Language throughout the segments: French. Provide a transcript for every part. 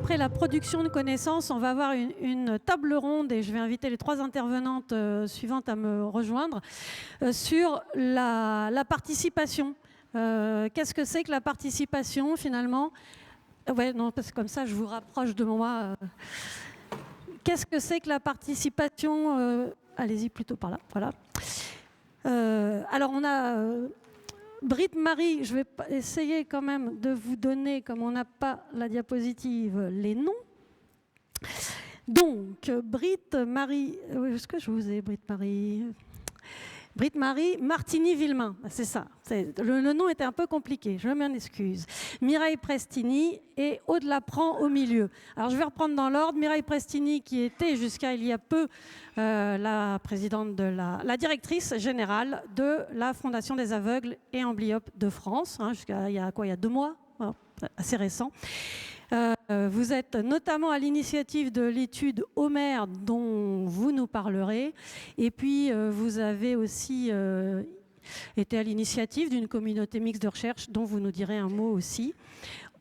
après la production de connaissances, on va avoir une table ronde et je vais inviter les 3 intervenantes suivantes à me rejoindre sur la participation. Qu'est-ce que c'est que la participation finalement? Ouais, non, parce que comme ça, je vous rapproche de moi. Qu'est-ce que c'est que la participation? Allez-y plutôt par là. Voilà. Alors, on a Britt-Marie. Je vais essayer quand même de vous donner, comme on n'a pas la diapositive, les noms. Donc, Britt-Marie. Est-ce que je vous ai, Britt-Marie? Britt-Marie Martini-Villemain, c'est ça. Le nom était un peu compliqué, je m'en excuse. Mireille Prestini et Aude Lapran au milieu. Alors je vais reprendre dans l'ordre. Mireille Prestini, qui était jusqu'à il y a peu la présidente de la directrice générale de la Fondation des aveugles et amblyopes de France, jusqu'à il y a 2 mois, assez récent. Vous êtes notamment à l'initiative de l'étude Homer dont vous nous parlerez, et puis vous avez aussi été à l'initiative d'une communauté mixte de recherche dont vous nous direz un mot aussi.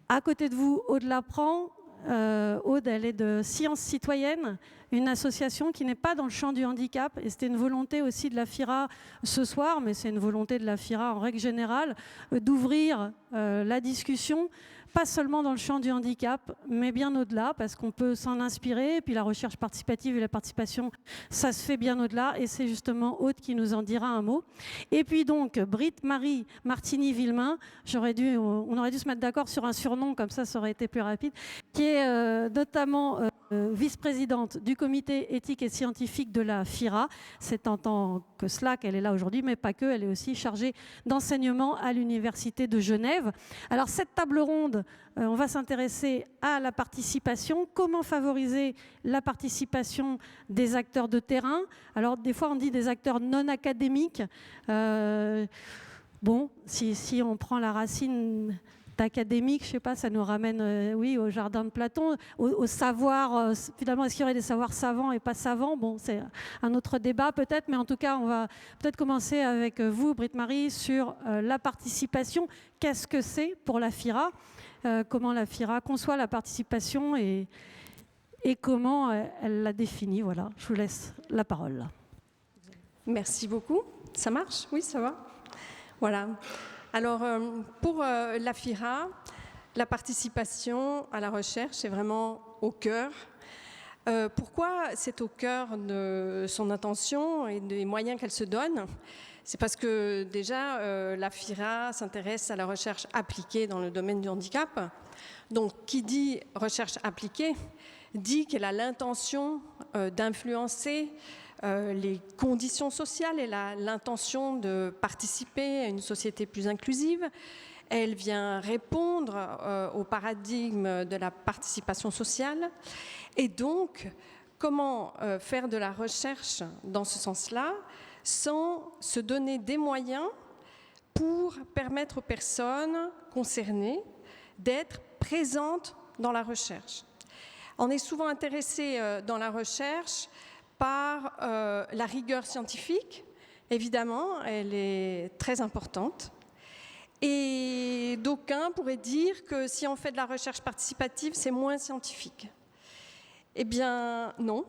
À côté de vous, Aude Lapran. Aude, elle est de Sciences Citoyennes, une association qui n'est pas dans le champ du handicap, et c'était une volonté aussi de la FIRA ce soir, mais c'est une volonté de la FIRA en règle générale, d'ouvrir la discussion, pas seulement dans le champ du handicap, mais bien au-delà, parce qu'on peut s'en inspirer, et puis la recherche participative et la participation, ça se fait bien au-delà, et c'est justement Aude qui nous en dira un mot. Et puis donc, Britt-Marie Martini-Villemain, on aurait dû se mettre d'accord sur un surnom, comme ça aurait été plus rapide, qui est notamment vice-présidente du comité éthique et scientifique de la FIRA. C'est en tant que cela qu'elle est là aujourd'hui, mais pas que, elle est aussi chargée d'enseignement à l'Université de Genève. Alors cette table ronde, on va s'intéresser à la participation, comment favoriser la participation des acteurs de terrain. Alors des fois on dit des acteurs non académiques. Bon, si on prend la racine d'académique, je ne sais pas, ça nous ramène oui, au jardin de Platon, au savoir, finalement, est-ce qu'il y aurait des savoirs savants et pas savants? Bon, c'est un autre débat peut-être, mais en tout cas, on va peut-être commencer avec vous, Britt-Marie, sur la participation. Qu'est-ce que c'est pour la FIRA? Comment la FIRA conçoit la participation et comment elle la définit? Voilà, je vous laisse la parole. Merci beaucoup. Ça marche? Oui, ça va. Voilà. Alors, pour la FIRA, la participation à la recherche est vraiment au cœur. Pourquoi c'est au cœur de son intention et des moyens qu'elle se donne? C'est parce que déjà, la FIRA s'intéresse à la recherche appliquée dans le domaine du handicap. Donc, qui dit recherche appliquée dit qu'elle a l'intention d'influencer les conditions sociales, elle a l'intention de participer à une société plus inclusive. Elle vient répondre au paradigme de la participation sociale. Et donc, comment faire de la recherche dans ce sens-là sans se donner des moyens pour permettre aux personnes concernées d'être présentes dans la recherche? On est souvent intéressé dans la recherche par la rigueur scientifique. Évidemment, elle est très importante. Et d'aucuns pourraient dire que si on fait de la recherche participative, c'est moins scientifique. Eh bien, non.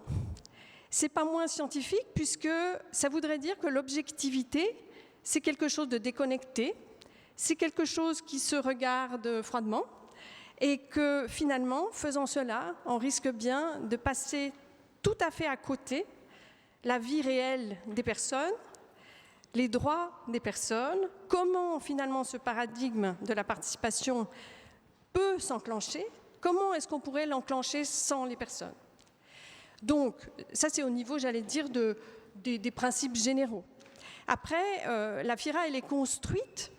C'est pas moins scientifique puisque ça voudrait dire que l'objectivité, c'est quelque chose de déconnecté, c'est quelque chose qui se regarde froidement et que finalement, faisant cela, on risque bien de passer tout à fait à côté la vie réelle des personnes, les droits des personnes, comment finalement ce paradigme de la participation peut s'enclencher, comment est-ce qu'on pourrait l'enclencher sans les personnes. Donc, ça c'est au niveau, j'allais dire, des principes généraux. Après, la FIRA, elle est construite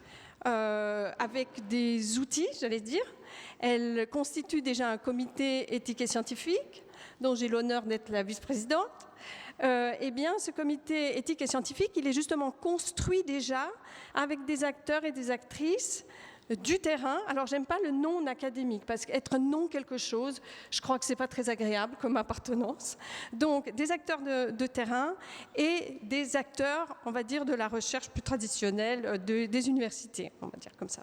avec des outils, j'allais dire. Elle constitue déjà un comité éthique et scientifique, dont j'ai l'honneur d'être la vice-présidente. Eh bien, ce comité éthique et scientifique, il est justement construit déjà avec des acteurs et des actrices du terrain. Alors, j'aime pas le non académique, parce qu'être non quelque chose, je crois que c'est pas très agréable comme appartenance. Donc, des acteurs de terrain et des acteurs, on va dire, de la recherche plus traditionnelle des universités, on va dire comme ça.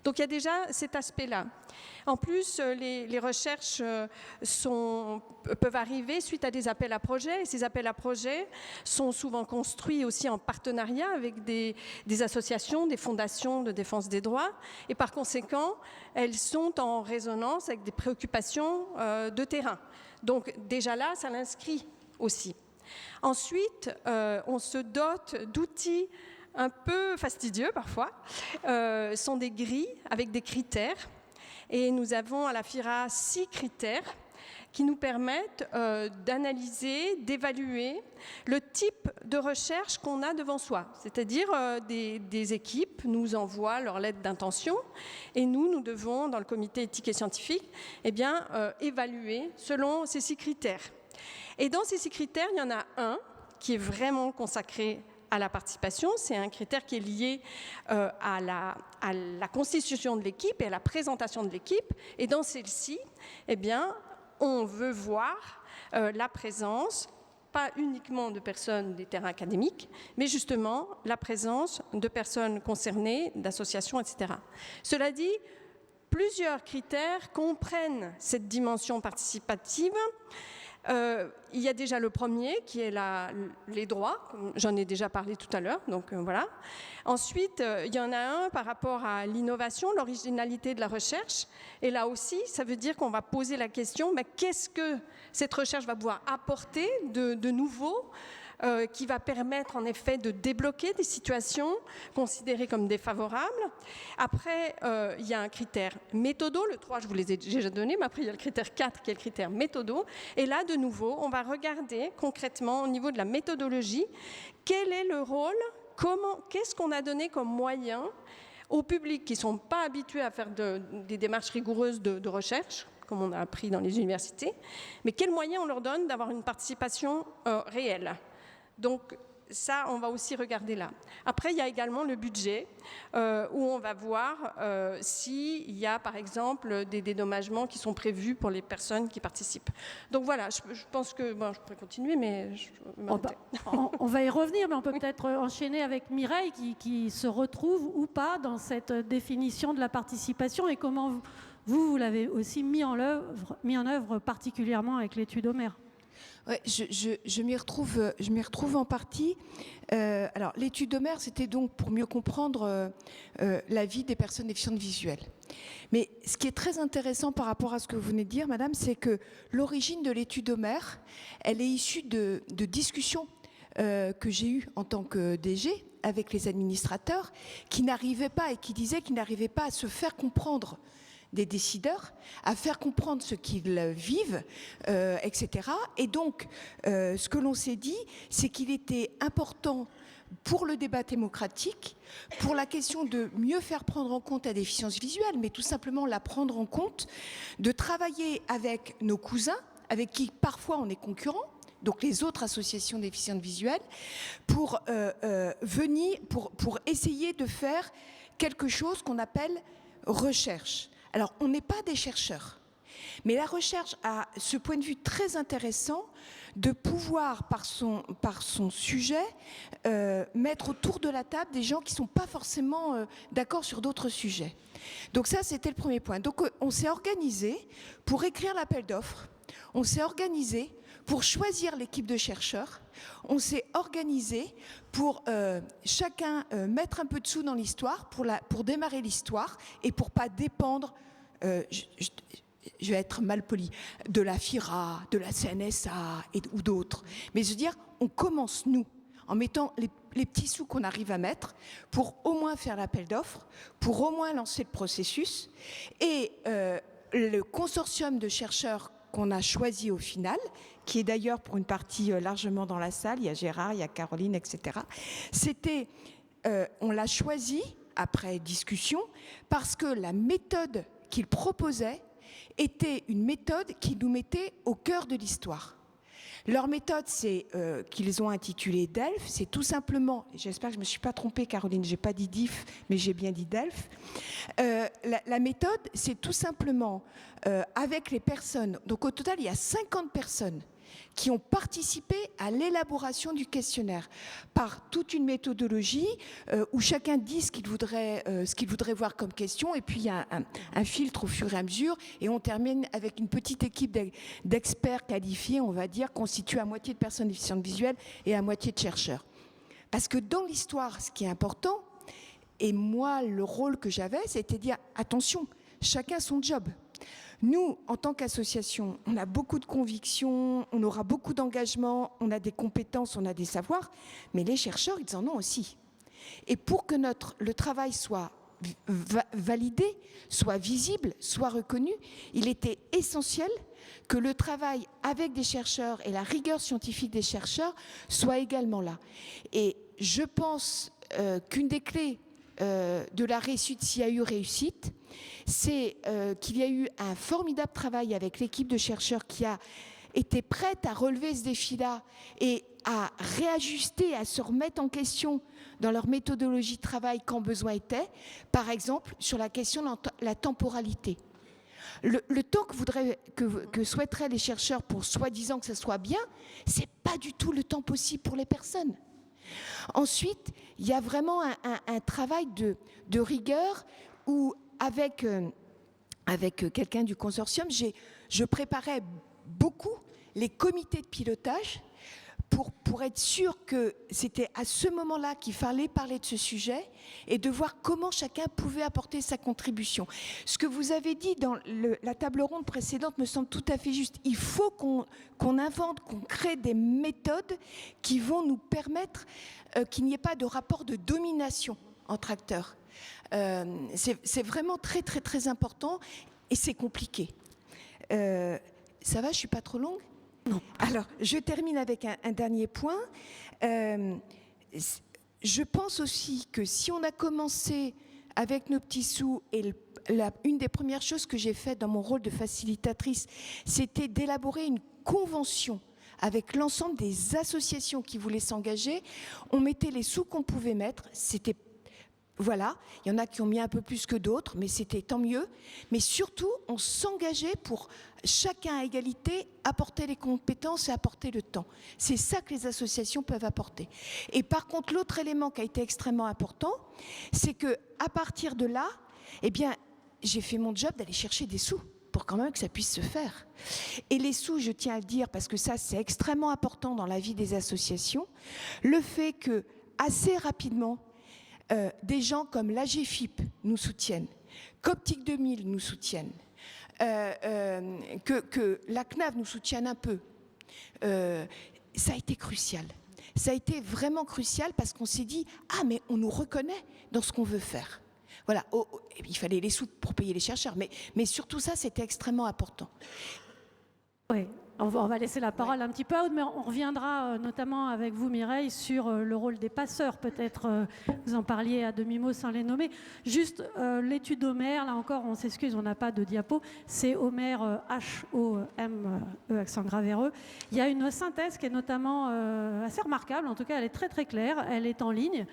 Donc, il y a déjà cet aspect-là. En plus, les recherches peuvent arriver suite à des appels à projets. Et ces appels à projets sont souvent construits aussi en partenariat avec des associations, des fondations de défense des droits. Et par conséquent, elles sont en résonance avec des préoccupations de terrain. Donc déjà là, ça l'inscrit aussi. Ensuite, on se dote d'outils un peu fastidieux parfois, sont des grilles avec des critères. Et nous avons à la FIRA 6 critères qui nous permettent d'analyser, d'évaluer le type de recherche qu'on a devant soi. C'est-à-dire des équipes nous envoient leur lettre d'intention et nous devons, dans le comité éthique et scientifique, évaluer selon ces 6 critères. Et dans ces 6 critères, il y en a un qui est vraiment consacré à la participation. C'est un critère qui est lié à la constitution de l'équipe et à la présentation de l'équipe. Et dans celle-ci, on veut voir la présence, pas uniquement de personnes des terrains académiques, mais justement la présence de personnes concernées, d'associations, etc. Cela dit, plusieurs critères comprennent cette dimension participative. Il y a déjà le premier qui est les droits, j'en ai déjà parlé tout à l'heure, donc voilà. Ensuite, il y en a un par rapport à l'innovation, l'originalité de la recherche, et là aussi, ça veut dire qu'on va poser la question, qu'est-ce que cette recherche va pouvoir apporter de nouveau, qui va permettre en effet de débloquer des situations considérées comme défavorables. Après, il y a un critère méthodo, le 3 je vous les ai déjà donnés, mais après il y a le critère 4 qui est le critère méthodo. Et là, de nouveau, on va regarder concrètement au niveau de la méthodologie, quel est le rôle, qu'est-ce qu'on a donné comme moyen au public qui ne sont pas habitués à faire des démarches rigoureuses de recherche, comme on a appris dans les universités, mais quels moyens on leur donne d'avoir une participation réelle. Donc ça, on va aussi regarder là. Après, il y a également le budget, où on va voir s'il y a, par exemple, des dédommagements qui sont prévus pour les personnes qui participent. Donc voilà, je pense que... Bon, je pourrais continuer, mais... On va y revenir, mais on peut peut-être enchaîner avec Mireille, qui se retrouve ou pas dans cette définition de la participation, et comment vous l'avez aussi mis en œuvre particulièrement avec l'étude Homère. Ouais, je m'y retrouve en partie. Alors, l'étude d'Homère, c'était donc pour mieux comprendre la vie des personnes déficientes visuelles. Mais ce qui est très intéressant par rapport à ce que vous venez de dire, madame, c'est que l'origine de l'étude d'Homère, elle est issue de discussions que j'ai eues en tant que DG avec les administrateurs qui n'arrivaient pas et qui disaient qu'ils n'arrivaient pas à se faire comprendre des décideurs, à faire comprendre ce qu'ils vivent, etc. Et donc, ce que l'on s'est dit, c'est qu'il était important pour le débat démocratique, pour la question de mieux faire prendre en compte la déficience visuelle, mais tout simplement la prendre en compte, de travailler avec nos cousins, avec qui parfois on est concurrents, donc les autres associations déficientes visuelles, pour essayer de faire quelque chose qu'on appelle recherche. Alors, on n'est pas des chercheurs, mais la recherche a ce point de vue très intéressant de pouvoir, par son sujet, mettre autour de la table des gens qui ne sont pas forcément d'accord sur d'autres sujets. Donc ça, c'était le premier point. Donc, on s'est organisé pour écrire l'appel d'offres, on s'est organisé pour choisir l'équipe de chercheurs, on s'est organisé pour chacun mettre un peu de sous dans l'histoire, pour démarrer l'histoire et pour ne pas dépendre, je vais être mal poli, de la FIRA, de la CNSA ou d'autres. Mais je veux dire, on commence nous, en mettant les petits sous qu'on arrive à mettre pour au moins faire l'appel d'offres, pour au moins lancer le processus. Et le consortium de chercheurs qu'on a choisi au final, qui est d'ailleurs pour une partie largement dans la salle, il y a Gérard, il y a Caroline, etc. On l'a choisi après discussion parce que la méthode qu'il proposait était une méthode qui nous mettait au cœur de l'histoire. Leur méthode, c'est qu'ils ont intitulé DELF. C'est tout simplement, j'espère que je ne me suis pas trompée, Caroline, je n'ai pas dit DIF, mais j'ai bien dit DELF. La méthode, c'est tout simplement avec les personnes. Donc au total, il y a 50 personnes qui ont participé à l'élaboration du questionnaire par toute une méthodologie où chacun dit ce qu'il voudrait voir comme question, et puis il y a un filtre au fur et à mesure, et on termine avec une petite équipe d'experts qualifiés, on va dire, constituée à moitié de personnes déficientes visuelles et à moitié de chercheurs. Parce que dans l'histoire, ce qui est important, et moi, le rôle que j'avais, c'était de dire, attention, chacun son job. Nous, en tant qu'association, on a beaucoup de convictions, on aura beaucoup d'engagement, on a des compétences, on a des savoirs, mais les chercheurs, ils en ont aussi. Et pour que le travail soit validé, soit visible, soit reconnu, il était essentiel que le travail avec des chercheurs et la rigueur scientifique des chercheurs soit également là. Et je pense qu'une des clés de la réussite, s'il y a eu réussite, c'est qu'il y a eu un formidable travail avec l'équipe de chercheurs qui a été prête à relever ce défi-là et à réajuster, à se remettre en question dans leur méthodologie de travail quand besoin était, par exemple sur la question de la temporalité. Le temps que souhaiteraient les chercheurs pour soi-disant que ça soit bien, ce n'est pas du tout le temps possible pour les personnes. Ensuite, il y a vraiment un travail de rigueur où, avec quelqu'un du consortium, je préparais beaucoup les comités de pilotage pour être sûr que c'était à ce moment-là qu'il fallait parler de ce sujet et de voir comment chacun pouvait apporter sa contribution. Ce que vous avez dit dans la table ronde précédente me semble tout à fait juste. Il faut qu'on invente, qu'on crée des méthodes qui vont nous permettre qu'il n'y ait pas de rapport de domination entre acteurs. C'est vraiment très, très, très important et c'est compliqué. Ça va, je ne suis pas trop longue ? Non. Alors, je termine avec un dernier point. Je pense aussi que si on a commencé avec nos petits sous, et une des premières choses que j'ai faites dans mon rôle de facilitatrice, c'était d'élaborer une convention avec l'ensemble des associations qui voulaient s'engager. On mettait les sous qu'on pouvait mettre, c'était voilà, il y en a qui ont mis un peu plus que d'autres, mais c'était tant mieux. Mais surtout, on s'engageait pour chacun à égalité apporter les compétences et apporter le temps. C'est ça que les associations peuvent apporter. Et par contre, l'autre élément qui a été extrêmement important, c'est que à partir de là, eh bien, j'ai fait mon job d'aller chercher des sous pour quand même que ça puisse se faire. Et les sous, je tiens à le dire, parce que ça, c'est extrêmement important dans la vie des associations, le fait que assez rapidement, des gens comme l'AGFIP nous soutiennent, Coptic 2000 nous soutiennent, que la CNAV nous soutienne un peu. Ça a été crucial. Ça a été vraiment crucial parce qu'on s'est dit « Ah, mais on nous reconnaît dans ce qu'on veut faire ». Voilà, il fallait les sous pour payer les chercheurs, mais surtout ça, c'était extrêmement important. Oui. On va laisser la parole un petit peu à Aude, mais on reviendra notamment avec vous, Mireille, sur le rôle des passeurs. Peut-être vous en parliez à demi-mot sans les nommer. Juste l'étude Homer, là encore, on s'excuse, on n'a pas de diapo. C'est Homer, H-O-M-E, accent gravéreux. Il y a une synthèse qui est notamment assez remarquable. En tout cas, elle est très très claire. Elle est en ligne.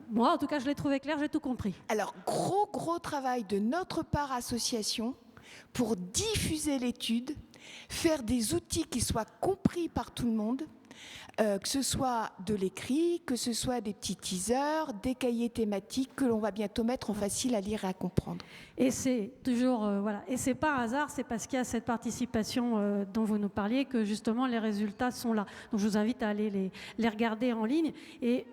Moi, en tout cas, je l'ai trouvée claire, j'ai tout compris. Alors, gros travail de notre part association pour diffuser l'étude, faire des outils qui soient compris par tout le monde, que ce soit de l'écrit, que ce soit des petits teasers, des cahiers thématiques que l'on va bientôt mettre en facile à lire et à comprendre. Et c'est toujours, voilà, et c'est pas un hasard, c'est parce qu'il y a cette participation dont vous nous parliez que justement les résultats sont là. Donc je vous invite à aller les regarder en ligne. Et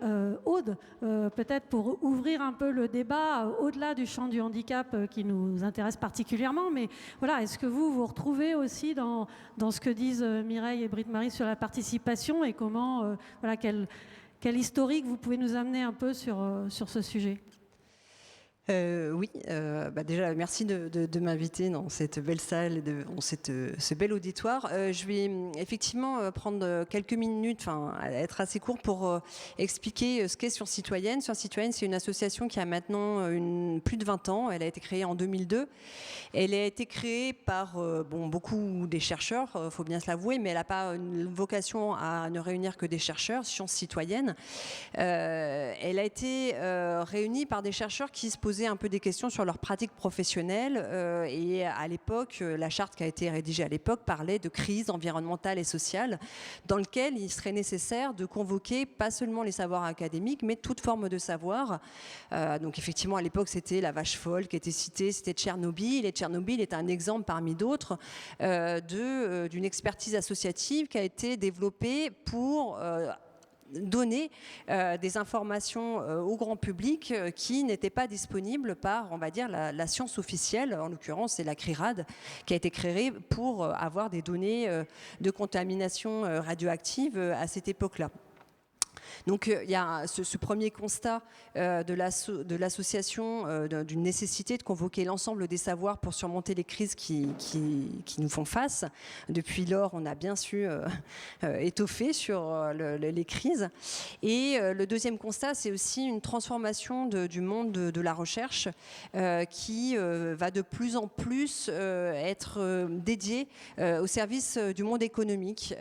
Aude, peut-être pour ouvrir un peu le débat au-delà du champ du handicap qui nous intéresse particulièrement, mais voilà, est-ce que vous retrouvez aussi dans ce que disent Mireille et Britt-Marie sur la participation et comment, voilà, quel historique vous pouvez nous amener un peu sur ce sujet ? Oui, déjà merci de m'inviter dans cette belle salle, dans ce bel auditoire. Je vais effectivement prendre quelques minutes, être assez court pour expliquer ce qu'est Sciences Citoyennes. Sciences Citoyennes, c'est une association qui a maintenant plus de 20 ans. Elle a été créée en 2002. Elle a été créée par beaucoup des chercheurs, faut bien se l'avouer, mais elle n'a pas une vocation à ne réunir que des chercheurs. Sciences Citoyennes, elle a été réunie par des chercheurs qui se posaient un peu des questions sur leur pratique professionnelle et à l'époque, la charte qui a été rédigée à l'époque parlait de crise environnementale et sociale dans lequel il serait nécessaire de convoquer pas seulement les savoirs académiques mais toute forme de savoir. Donc effectivement à l'époque c'était la vache folle qui était citée, c'était Tchernobyl, et Tchernobyl est un exemple parmi d'autres d'une expertise associative qui a été développée pour donner des informations au grand public qui n'étaient pas disponibles par, on va dire, la science officielle. En l'occurrence, c'est la CRIRAD qui a été créée pour avoir des données de contamination radioactive à cette époque-là. Donc il y a ce premier constat de l'association d'une nécessité de convoquer l'ensemble des savoirs pour surmonter les crises qui nous font face. Depuis lors, on a bien su étoffer sur les crises. Et le deuxième constat, c'est aussi une transformation du monde de la recherche qui va de plus en plus être dédié au service du monde économique.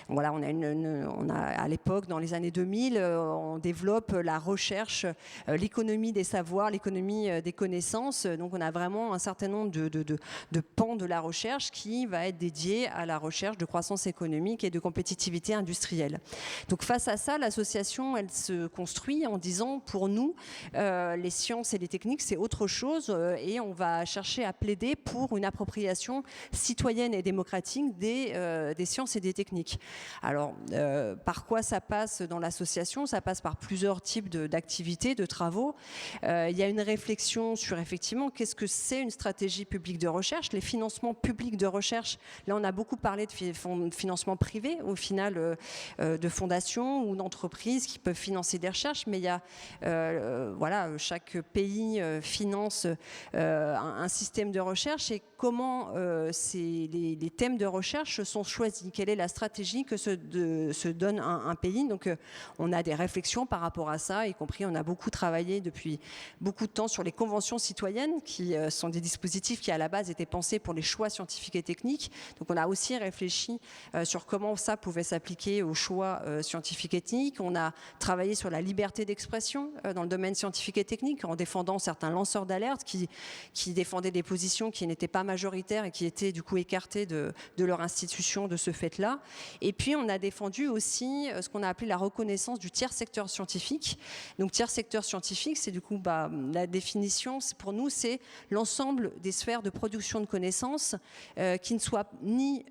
Voilà, on a à l'époque, dans les années 2000, on développe la recherche, l'économie des savoirs, l'économie des connaissances. Donc on a vraiment un certain nombre de pans de la recherche qui va être dédié à la recherche de croissance économique et de compétitivité industrielle. Donc face à ça, l'association, elle se construit en disant, pour nous, les sciences et les techniques, c'est autre chose et on va chercher à plaider pour une appropriation citoyenne et démocratique des sciences et des techniques. Alors, par quoi ça passe dans l'association? Ça passe par plusieurs types d'activités, de travaux. Il y a une réflexion sur, effectivement, qu'est-ce que c'est une stratégie publique de recherche, les financements publics de recherche. Là, on a beaucoup parlé de financement privé, au final, de fondations ou d'entreprises qui peuvent financer des recherches, mais il y a, chaque pays finance un système de recherche et comment les thèmes de recherche sont choisis. Quelle est la stratégie que se donne un pays? Donc, on a des réflexions par rapport à ça, y compris on a beaucoup travaillé depuis beaucoup de temps sur les conventions citoyennes, qui sont des dispositifs qui à la base étaient pensés pour les choix scientifiques et techniques. Donc, on a aussi réfléchi sur comment ça pouvait s'appliquer aux choix scientifiques et techniques. On a travaillé sur la liberté d'expression dans le domaine scientifique et technique, en défendant certains lanceurs d'alerte qui défendaient des positions qui n'étaient pas majoritaires et qui étaient du coup écartées de leur institution de ce fait-là. Et puis, on a défendu aussi ce qu'on a appelé la reconnaissance du tiers secteur scientifique. Donc, tiers secteur scientifique, c'est du coup, la définition, pour nous, c'est l'ensemble des sphères de production de connaissances qui ne soient ni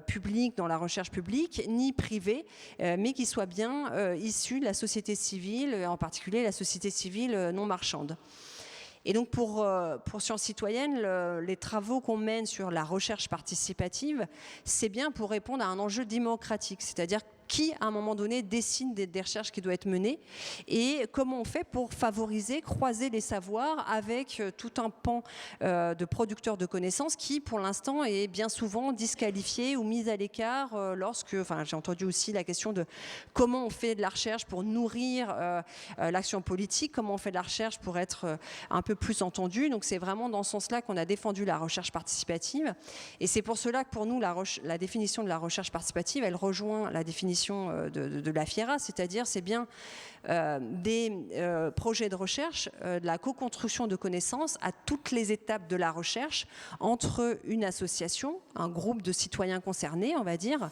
publiques dans la recherche publique, ni privées, mais qui soient bien issues de la société civile, en particulier la société civile non marchande. Et donc pour Sciences Citoyennes, les travaux qu'on mène sur la recherche participative, c'est bien pour répondre à un enjeu démocratique, c'est-à-dire qui, à un moment donné, décide des recherches qui doivent être menées et comment on fait pour favoriser, croiser les savoirs avec tout un pan de producteurs de connaissances qui, pour l'instant, est bien souvent disqualifié ou mis à l'écart j'ai entendu aussi la question de comment on fait de la recherche pour nourrir l'action politique, comment on fait de la recherche pour être un peu plus entendu. Donc, c'est vraiment dans ce sens-là qu'on a défendu la recherche participative. Et c'est pour cela que, pour nous, la définition de la recherche participative, elle rejoint la définition de la FIERA, c'est-à-dire c'est bien des projets de recherche, de la co-construction de connaissances à toutes les étapes de la recherche entre une association, un groupe de citoyens concernés, on va dire,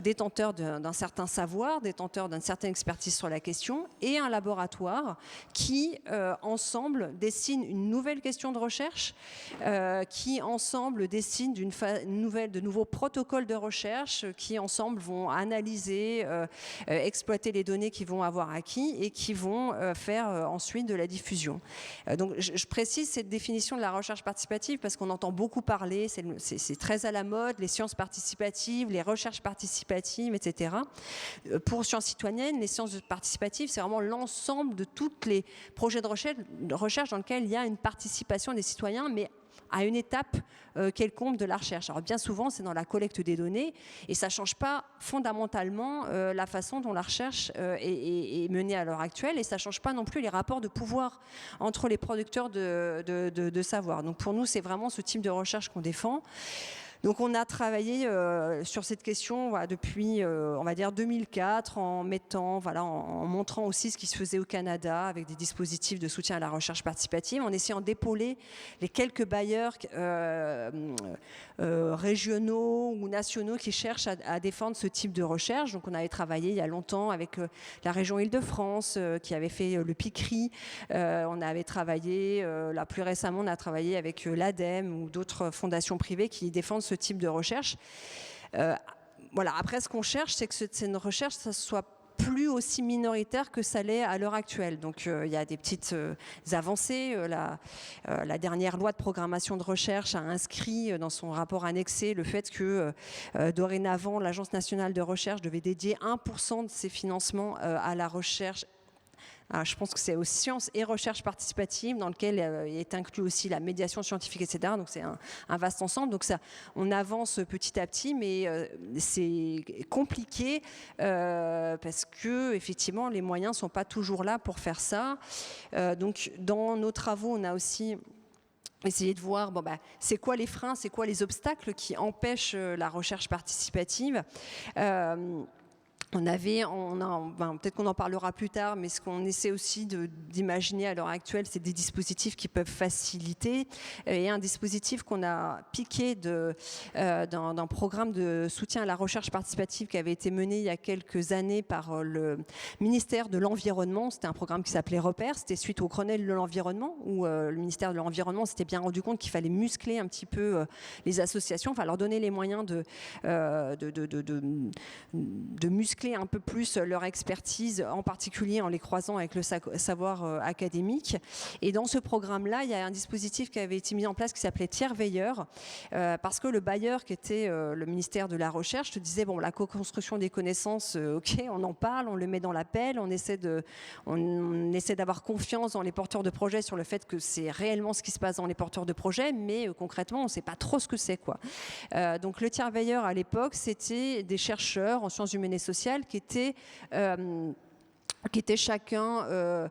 détenteurs d'un certain savoir, détenteurs d'une certaine expertise sur la question, et un laboratoire qui, ensemble, dessine une nouvelle question de recherche, qui, ensemble, dessine de nouveaux protocoles de recherche, qui, ensemble, vont analyser c'est exploiter les données qu'ils vont avoir acquis et qui vont faire ensuite de la diffusion. Donc je précise cette définition de la recherche participative parce qu'on entend beaucoup parler, c'est très à la mode, les sciences participatives, les recherches participatives, etc. Pour Sciences citoyennes, les sciences participatives, c'est vraiment l'ensemble de tous les projets de recherche dans lesquels il y a une participation des citoyens, mais à une étape quelconque de la recherche. Alors bien souvent, c'est dans la collecte des données et ça ne change pas fondamentalement la façon dont la recherche est menée à l'heure actuelle et ça ne change pas non plus les rapports de pouvoir entre les producteurs de savoir. Donc pour nous, c'est vraiment ce type de recherche qu'on défend. Donc on a travaillé sur cette question depuis, on va dire, 2004, en montrant aussi ce qui se faisait au Canada avec des dispositifs de soutien à la recherche participative, en essayant d'épauler les quelques bailleurs régionaux ou nationaux qui cherchent à défendre ce type de recherche. Donc on avait travaillé il y a longtemps avec la région Île-de-France qui avait fait le PICRI. On avait travaillé, là plus récemment, on a travaillé avec l'ADEME ou d'autres fondations privées qui défendent ce type de recherche. Voilà. Après, ce qu'on cherche, c'est que c'est une recherche, ça soit plus aussi minoritaire que ça l'est à l'heure actuelle. Donc il y a des petites avancées. La dernière loi de programmation de recherche a inscrit dans son rapport annexé le fait que dorénavant, l'Agence nationale de recherche devait dédier 1% de ses financements à la recherche. Alors, je pense que c'est aux sciences et recherche participative dans lequel est inclus aussi la médiation scientifique, etc. Donc c'est un vaste ensemble. Donc ça, on avance petit à petit, mais c'est compliqué parce que effectivement les moyens sont pas toujours là pour faire ça. Donc dans nos travaux, on a aussi essayer de voir c'est quoi les freins, c'est quoi les obstacles qui empêchent la recherche participative. Peut-être qu'on en parlera plus tard, mais ce qu'on essaie aussi d'imaginer à l'heure actuelle, c'est des dispositifs qui peuvent faciliter. Et un dispositif qu'on a piqué d'un programme de soutien à la recherche participative qui avait été mené il y a quelques années par le ministère de l'Environnement. C'était un programme qui s'appelait Repère. C'était suite au Grenelle de l'environnement, où le ministère de l'Environnement s'était bien rendu compte qu'il fallait muscler un petit peu les associations, enfin leur donner les moyens de muscler un peu plus leur expertise, en particulier en les croisant avec le savoir académique. Et dans ce programme-là, il y a un dispositif qui avait été mis en place qui s'appelait Tiers veilleur, parce que le bailleur qui était le ministère de la Recherche te disait, la co-construction des connaissances, ok, on en parle, on le met dans l'appel, on essaie d'avoir confiance dans les porteurs de projets sur le fait que c'est réellement ce qui se passe dans les porteurs de projets, mais concrètement, on ne sait pas trop ce que c'est, quoi. Donc le tiers veilleur à l'époque, c'était des chercheurs en sciences humaines et sociales qui étaient chacun,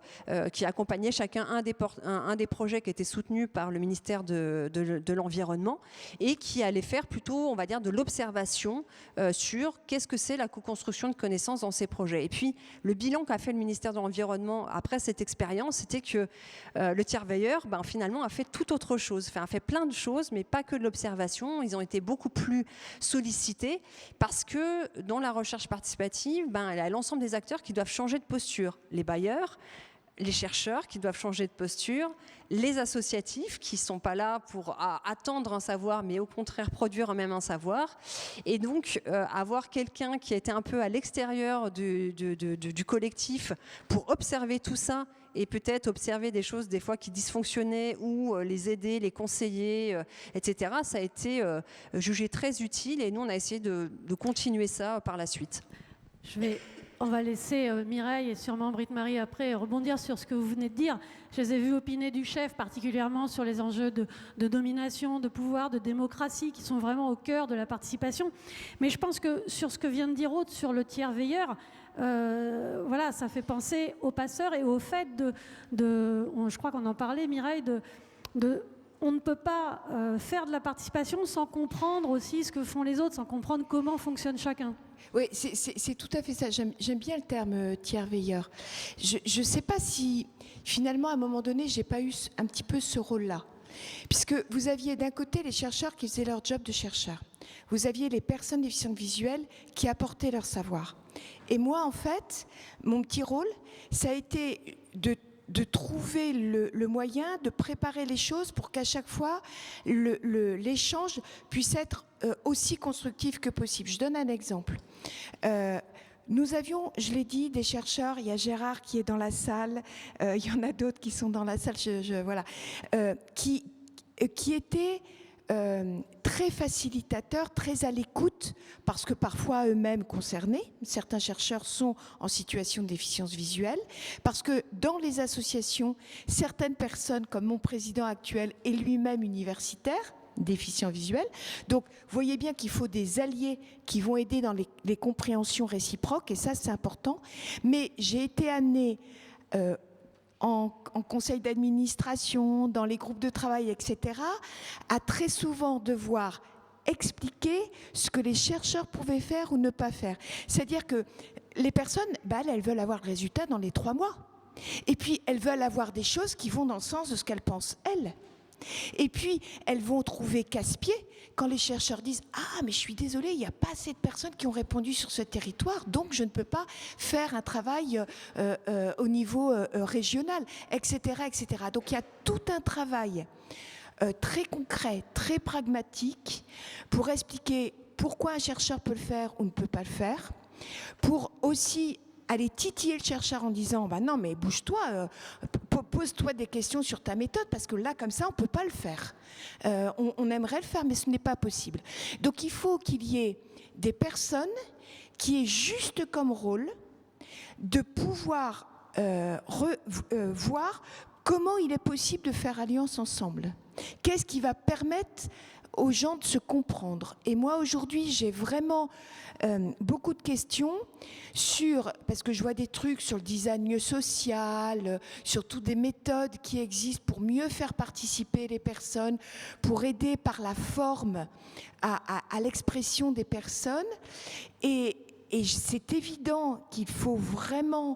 qui accompagnait chacun un des projets qui était soutenu par le ministère de l'Environnement et qui allait faire plutôt, on va dire, de l'observation sur qu'est-ce que c'est la co-construction de connaissances dans ces projets. Et puis, le bilan qu'a fait le ministère de l'Environnement après cette expérience, c'était que le tiers veilleur, finalement, a fait tout autre chose. Enfin, a fait plein de choses, mais pas que de l'observation. Ils ont été beaucoup plus sollicités parce que dans la recherche participative, il y a l'ensemble des acteurs qui doivent changer de posture. Les bailleurs, les chercheurs qui doivent changer de posture, les associatifs qui ne sont pas là pour attendre un savoir, mais au contraire produire eux-mêmes un savoir. Et donc, avoir quelqu'un qui était un peu à l'extérieur du collectif pour observer tout ça et peut-être observer des choses des fois qui dysfonctionnaient ou les aider, les conseiller, etc. Ça a été jugé très utile et nous, on a essayé de continuer ça par la suite. On va laisser Mireille et sûrement Britt-Marie après rebondir sur ce que vous venez de dire. Je les ai vus opiner du chef, particulièrement sur les enjeux de domination, de pouvoir, de démocratie, qui sont vraiment au cœur de la participation. Mais je pense que sur ce que vient de dire Aude, sur le tiers veilleur, ça fait penser aux passeurs et au fait je crois qu'on en parlait, Mireille, on ne peut pas faire de la participation sans comprendre aussi ce que font les autres, sans comprendre comment fonctionne chacun. Oui, c'est tout à fait ça. J'aime bien le terme tiers veilleur. Je ne sais pas si, finalement, à un moment donné, je n'ai pas eu un petit peu ce rôle-là. Puisque vous aviez d'un côté les chercheurs qui faisaient leur job de chercheurs. Vous aviez les personnes déficientes visuelles qui apportaient leur savoir. Et moi, en fait, mon petit rôle, ça a été de trouver le moyen de préparer les choses pour qu'à chaque fois, l'échange puisse être aussi constructif que possible. Je donne un exemple. nous avions, je l'ai dit, des chercheurs. Il y a Gérard qui est dans la salle. Il y en a d'autres qui sont dans la salle. Voilà, qui étaient très facilitateurs, très à l'écoute, parce que parfois eux-mêmes concernés, certains chercheurs sont en situation de déficience visuelle, parce que dans les associations, certaines personnes, comme mon président actuel, est lui-même universitaire, déficient visuel. Donc, vous voyez bien qu'il faut des alliés qui vont aider dans les compréhensions réciproques, et ça, c'est important. Mais j'ai été amenée en conseil d'administration, dans les groupes de travail, etc., à très souvent devoir expliquer ce que les chercheurs pouvaient faire ou ne pas faire. C'est-à-dire que les personnes, elles veulent avoir le résultat dans les 3 mois. Et puis, elles veulent avoir des choses qui vont dans le sens de ce qu'elles pensent, elles. Et puis, elles vont trouver casse-pied quand les chercheurs disent « Ah, mais je suis désolée, il n'y a pas assez de personnes qui ont répondu sur ce territoire, donc je ne peux pas faire un travail au niveau régional, etc. etc. » Donc, il y a tout un travail très concret, très pragmatique pour expliquer pourquoi un chercheur peut le faire ou ne peut pas le faire, pour aussi aller titiller le chercheur en disant « non, mais bouge-toi, pose-toi des questions sur ta méthode, parce que là, comme ça, on ne peut pas le faire. On aimerait le faire, mais ce n'est pas possible. » Donc, il faut qu'il y ait des personnes qui aient juste comme rôle de pouvoir voir comment il est possible de faire alliance ensemble. Qu'est-ce qui va permettre aux gens de se comprendre. Et moi, aujourd'hui, j'ai vraiment beaucoup de questions parce que je vois des trucs sur le design mieux social, sur toutes des méthodes qui existent pour mieux faire participer les personnes, pour aider par la forme à l'expression des personnes. Et c'est évident qu'il faut vraiment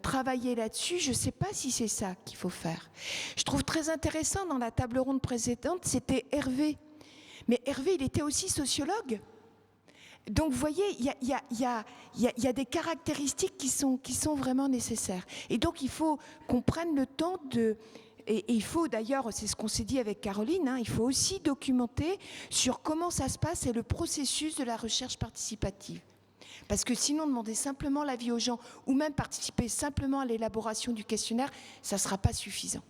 travailler là-dessus. Je ne sais pas si c'est ça qu'il faut faire. Je trouve très intéressant, dans la table ronde précédente, c'était Hervé. Mais Hervé, il était aussi sociologue. Donc, vous voyez, il y a des caractéristiques qui sont vraiment nécessaires. Et donc, il faut qu'on prenne le temps de... Et il faut d'ailleurs, c'est ce qu'on s'est dit avec Caroline, il faut aussi documenter sur comment ça se passe et le processus de la recherche participative. Parce que sinon, demander simplement l'avis aux gens ou même participer simplement à l'élaboration du questionnaire, ça ne sera pas suffisant.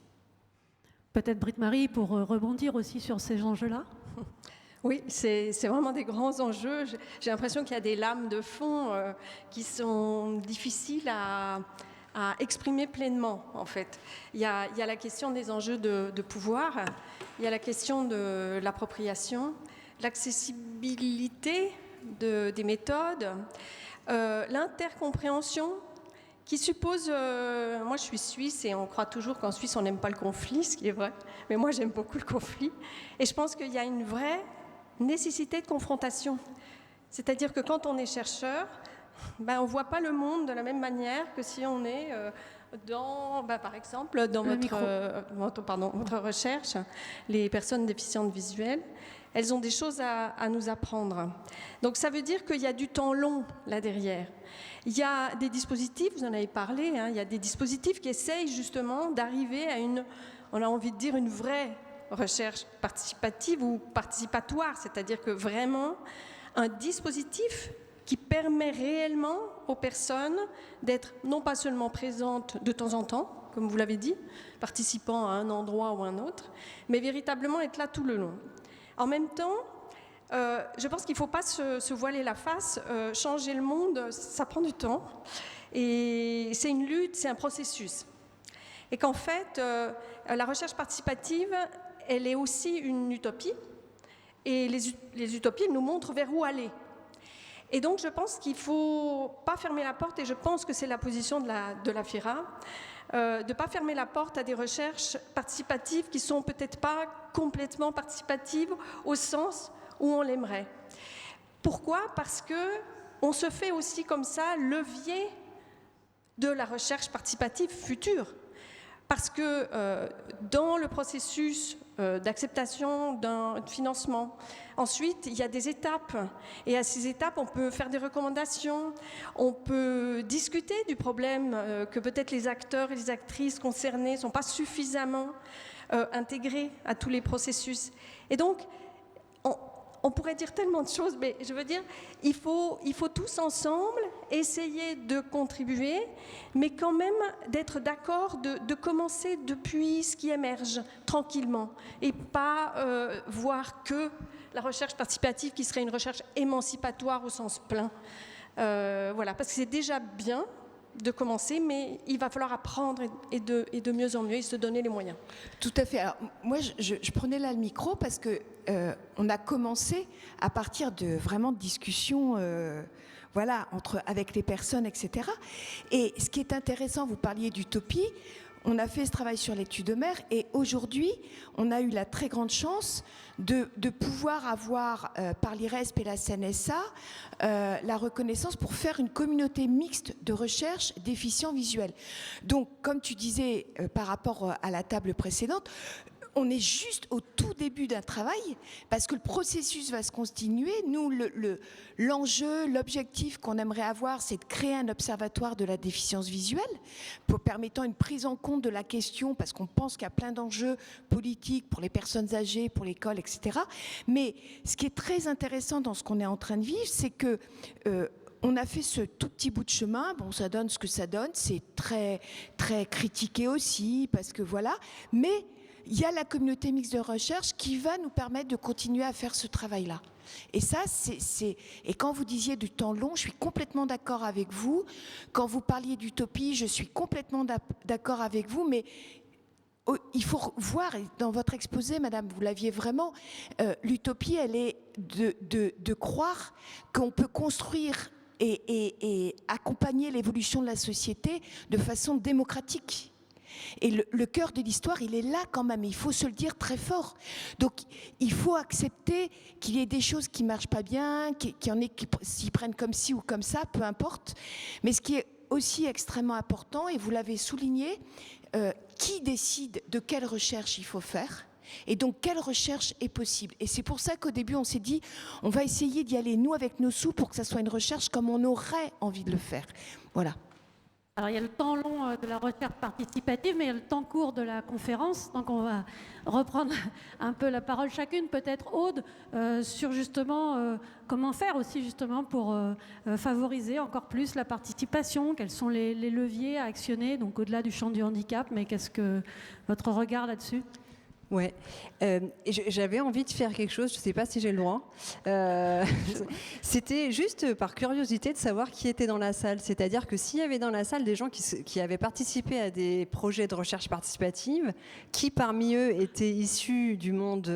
Peut-être Britt-Marie pour rebondir aussi sur ces enjeux-là. Oui, c'est vraiment des grands enjeux. J'ai l'impression qu'il y a des lames de fond qui sont difficiles à exprimer pleinement, en fait. Il y a la question des enjeux de pouvoir, il y a la question de l'appropriation, l'accessibilité des méthodes, l'intercompréhension, qui suppose, moi je suis suisse et on croit toujours qu'en Suisse on n'aime pas le conflit, ce qui est vrai, mais moi j'aime beaucoup le conflit, et je pense qu'il y a une vraie nécessité de confrontation. C'est-à-dire que quand on est chercheur, on ne voit pas le monde de la même manière que si on est par exemple, dans votre recherche, les personnes déficientes visuelles, elles ont des choses à nous apprendre. Donc ça veut dire qu'il y a du temps long là derrière. Il y a des dispositifs, vous en avez parlé, il y a des dispositifs qui essayent justement d'arriver à on a envie de dire une vraie recherche participative ou participatoire, c'est-à-dire que vraiment un dispositif qui permet réellement aux personnes d'être non pas seulement présentes de temps en temps, comme vous l'avez dit, participant à un endroit ou un autre, mais véritablement être là tout le long. En même temps, je pense qu'il ne faut pas se voiler la face. Changer le monde, ça prend du temps. Et c'est une lutte, c'est un processus. Et qu'en fait, la recherche participative, elle est aussi une utopie. Et les utopies nous montrent vers où aller. Et donc, je pense qu'il ne faut pas fermer la porte, et je pense que c'est la position de la FIRA, de ne pas fermer la porte à des recherches participatives qui ne sont peut-être pas complètement participatives au sens où on l'aimerait. Pourquoi ? Parce qu'on se fait aussi comme ça levier de la recherche participative future. Parce que dans le processus d'acceptation d'un financement, ensuite, il y a des étapes. Et à ces étapes, on peut faire des recommandations, on peut discuter du problème que peut-être les acteurs et les actrices concernés ne sont pas suffisamment intégrés à tous les processus. Et donc, on pourrait dire tellement de choses, mais je veux dire, il faut tous ensemble essayer de contribuer, mais quand même d'être d'accord, de commencer depuis ce qui émerge tranquillement et pas voir que la recherche participative qui serait une recherche émancipatoire au sens plein. Voilà, parce que c'est déjà bien de commencer, mais il va falloir apprendre et de mieux en mieux et se donner les moyens. Tout à fait. Alors, moi, je prenais là le micro parce que on a commencé à partir de vraiment de discussions, voilà, avec les personnes, etc. Et ce qui est intéressant, vous parliez d'utopie. On a fait ce travail sur l'étude de mer et aujourd'hui, on a eu la très grande chance de pouvoir avoir, par l'IRESP et la CNSA, la reconnaissance pour faire une communauté mixte de recherche déficients visuels. Donc, comme tu disais par rapport à la table précédente, on est juste au tout début d'un travail parce que le processus va se continuer. Nous, l'enjeu, l'objectif qu'on aimerait avoir, c'est de créer un observatoire de la déficience visuelle permettant une prise en compte de la question parce qu'on pense qu'il y a plein d'enjeux politiques pour les personnes âgées, pour l'école, etc. Mais ce qui est très intéressant dans ce qu'on est en train de vivre, c'est que on a fait ce tout petit bout de chemin. Bon, ça donne ce que ça donne. C'est très, très critiqué aussi parce que voilà. Mais il y a la communauté mixte de recherche qui va nous permettre de continuer à faire ce travail-là. Et ça, et quand vous disiez du temps long, je suis complètement d'accord avec vous. Quand vous parliez d'utopie, je suis complètement d'accord avec vous, mais il faut voir, et dans votre exposé, Madame, vous l'aviez vraiment, l'utopie, elle est de croire qu'on peut construire et accompagner l'évolution de la société de façon démocratique. Et le cœur de l'histoire, il est là quand même, il faut se le dire très fort. Donc, il faut accepter qu'il y ait des choses qui ne marchent pas bien, qu'il y en ait qui s'y prennent comme ci ou comme ça, peu importe. Mais ce qui est aussi extrêmement important, et vous l'avez souligné, qui décide de quelle recherche il faut faire ? Et donc, quelle recherche est possible ? Et c'est pour ça qu'au début, on s'est dit, on va essayer d'y aller, nous, avec nos sous, pour que ça soit une recherche comme on aurait envie de le faire. Voilà. Alors, il y a le temps long de la recherche participative, mais il y a le temps court de la conférence. Donc, on va reprendre un peu la parole chacune, peut-être Aude, sur justement comment faire aussi justement pour favoriser encore plus la participation. Quels sont les leviers à actionner, donc au-delà du champ du handicap, mais qu'est-ce que votre regard là-dessus ? Ouais, j'avais envie de faire quelque chose, je ne sais pas si j'ai le droit. C'était juste par curiosité de savoir qui était dans la salle. C'est-à-dire que s'il y avait dans la salle des gens qui avaient participé à des projets de recherche participative, qui parmi eux étaient issus du monde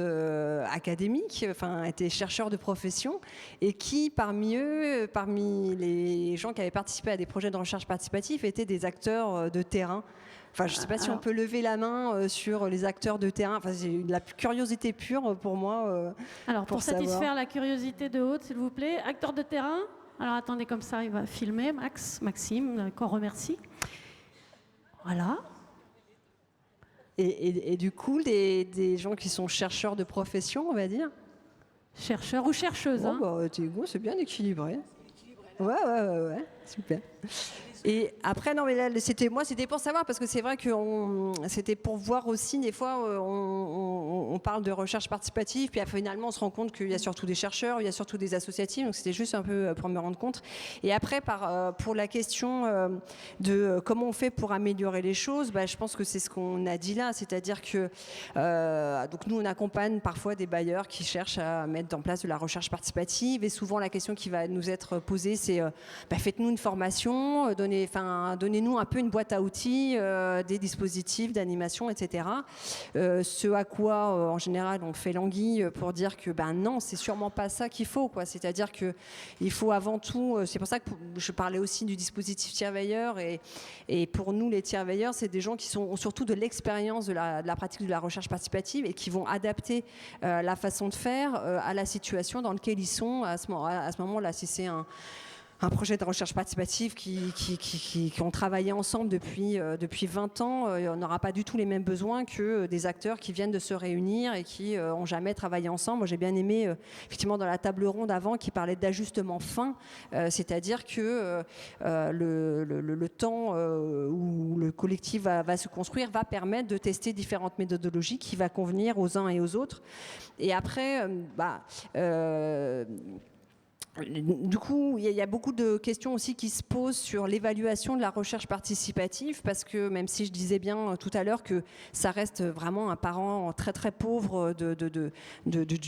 académique, enfin étaient chercheurs de profession, et qui parmi eux, parmi les gens qui avaient participé à des projets de recherche participative, étaient des acteurs de terrain. Enfin, je ne sais pas si on peut lever la main sur les acteurs de terrain. Enfin, c'est de la curiosité pure pour moi. Alors, pour satisfaire la curiosité de Aude, s'il vous plaît, acteur de terrain. Alors, attendez, comme ça, il va filmer. Maxime, qu'on remercie. Voilà. Et du coup, des gens qui sont chercheurs de profession, on va dire. Chercheurs ou chercheuses. C'est bien équilibré. Ouais, super. Et après, non, mais là, c'était pour savoir, parce que c'est vrai que c'était pour voir aussi, des fois, on parle de recherche participative, puis finalement, on se rend compte qu'il y a surtout des chercheurs, il y a surtout des associatifs, donc c'était juste un peu pour me rendre compte. Et après, pour la question de comment on fait pour améliorer les choses, je pense que c'est ce qu'on a dit là, c'est-à-dire que donc nous, on accompagne parfois des bailleurs qui cherchent à mettre en place de la recherche participative, et souvent, la question qui va nous être posée, c'est faites-nous une formation, donnez-nous un peu une boîte à outils, des dispositifs d'animation, etc. Ce à quoi, en général, on fait l'anguille pour dire que non, c'est sûrement pas ça qu'il faut, quoi. C'est-à-dire qu'il faut avant tout, c'est pour ça que je parlais aussi du dispositif tiers-veilleur, et pour nous, les tiers-veilleurs, c'est des gens qui ont surtout de l'expérience de la pratique de la recherche participative et qui vont adapter la façon de faire à la situation dans laquelle ils sont à ce moment-là. Si c'est un projet de recherche participative qui ont travaillé ensemble depuis 20 ans, on n'aura pas du tout les mêmes besoins que des acteurs qui viennent de se réunir et qui n'ont jamais travaillé ensemble. Moi, j'ai bien aimé, effectivement, dans la table ronde avant, qui parlait d'ajustement fin, c'est-à-dire que le temps où le collectif va se construire va permettre de tester différentes méthodologies qui vont convenir aux uns et aux autres. Et après, Du coup, il y a beaucoup de questions aussi qui se posent sur l'évaluation de la recherche participative, parce que même si je disais bien tout à l'heure que ça reste vraiment un parent très très pauvre de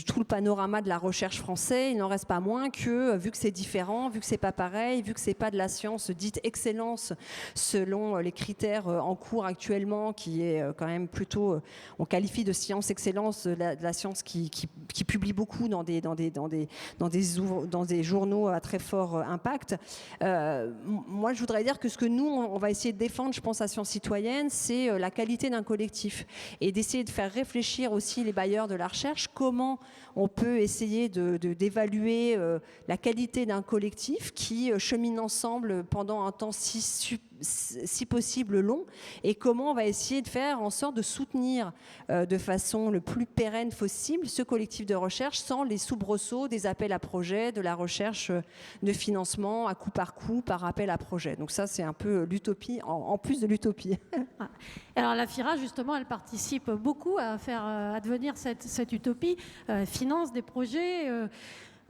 tout le panorama de la recherche français, il n'en reste pas moins que, vu que c'est différent, vu que c'est pas pareil, vu que c'est pas de la science dite excellence selon les critères en cours actuellement, qui est quand même plutôt, on qualifie de science excellence de la science qui publie beaucoup dans des journaux à très fort impact. Moi, je voudrais dire que ce que nous, on va essayer de défendre, je pense, à Sciences Citoyennes, c'est la qualité d'un collectif et d'essayer de faire réfléchir aussi les bailleurs de la recherche, comment on peut essayer d'évaluer la qualité d'un collectif qui chemine ensemble pendant un temps si possible long, et comment on va essayer de faire en sorte de soutenir de façon le plus pérenne possible ce collectif de recherche sans les soubresauts des appels à projets, de la recherche de financement à coup par appel à projet. Donc ça, c'est un peu l'utopie, en plus de l'utopie. Alors la FIRA, justement, elle participe beaucoup à faire advenir cette utopie, finance des projets.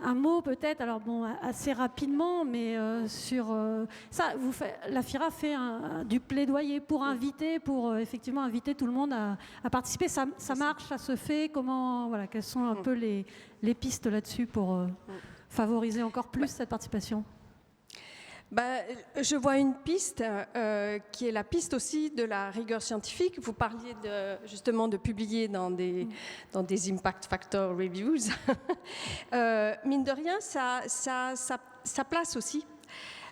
Un mot peut-être, alors bon, assez rapidement, mais sur ça, la FIRA fait du plaidoyer pour inviter, effectivement inviter tout le monde à participer. Ça marche, ça se fait. Comment, voilà, quelles sont un peu les pistes là-dessus pour favoriser encore plus cette participation? Je vois une piste qui est la piste aussi de la rigueur scientifique. Vous parliez justement de publier dans des impact factor reviews. Mine de rien, ça place aussi.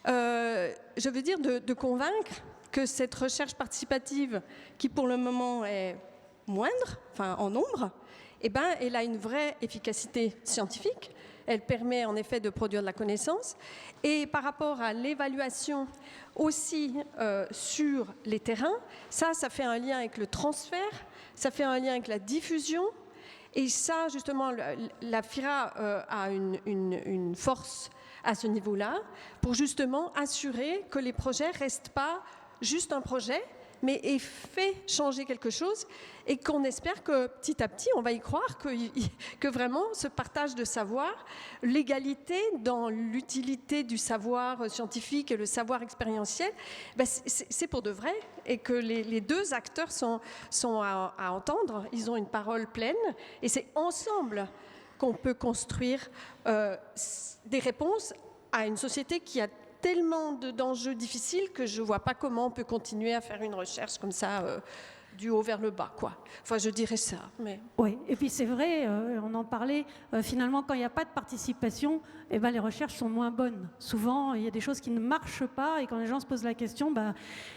Je veux dire de convaincre que cette recherche participative, qui pour le moment est moindre, enfin en nombre, elle a une vraie efficacité scientifique. Elle permet en effet de produire de la connaissance. Et par rapport à l'évaluation aussi sur les terrains, ça fait un lien avec le transfert, ça fait un lien avec la diffusion. Et ça, justement, la FIRA a une force à ce niveau-là pour justement assurer que les projets ne restent pas juste un projet, mais ait fait changer quelque chose, et qu'on espère que petit à petit, on va y croire, que vraiment ce partage de savoir, l'égalité dans l'utilité du savoir scientifique et le savoir expérientiel, c'est pour de vrai, et que les deux acteurs sont à entendre, ils ont une parole pleine, et c'est ensemble qu'on peut construire des réponses à une société qui a tellement d'enjeux difficiles que je ne vois pas comment on peut continuer à faire une recherche comme ça, du haut vers le bas, quoi. Enfin, je dirais ça. Mais... Oui, et puis c'est vrai, on en parlait, finalement, quand il n'y a pas de participation, les recherches sont moins bonnes. Souvent, il y a des choses qui ne marchent pas, et quand les gens se posent la question,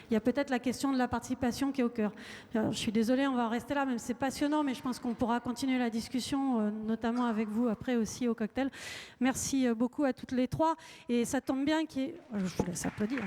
il y a peut-être la question de la participation qui est au cœur. Alors, je suis désolée, on va en rester là, même c'est passionnant, mais je pense qu'on pourra continuer la discussion, notamment avec vous après aussi au cocktail. Merci beaucoup à toutes les trois, et ça tombe bien je vous laisse applaudir.